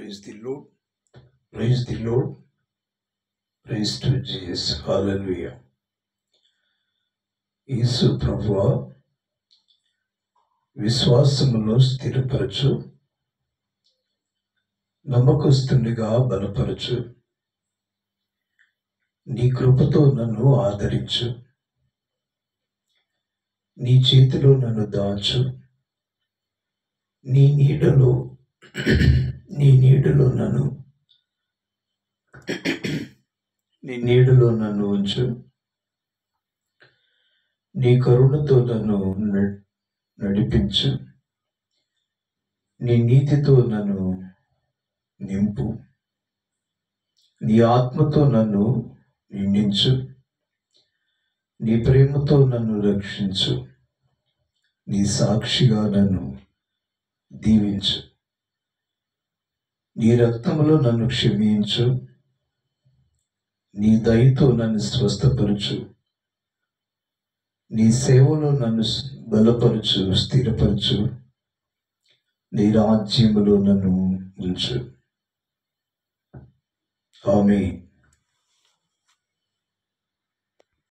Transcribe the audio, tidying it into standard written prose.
Praise the Lord. Praise the Lord. Praise to Jesus. Hallelujah. యేసు ప్రభువా విశ్వాసమును స్థిరపరచు, నమ్మకస్తునిగా బలపరచు, నీ కృపతో నన్ను ఆదరించు, నీ చేతిలో నన్ను దాచు, నీ నీడలో నన్ను ఉంచు, నీ కరుణతో నన్ను నడిపించు, నీ నీతితో నన్ను నింపు, నీ ఆత్మతో నన్ను నిండించు, నీ ప్రేమతో నన్ను రక్షించు, నీ సాక్షిగా నన్ను దీవించు, నీ రక్తములో నన్ను క్షమించు, నీ దయతో నన్ను స్వస్థపరచు, నీ సేవలో నన్ను బలపరచు, స్థిరపరచు, నీ రాజ్యములో నన్ను ఉంచు. ఆమేన్.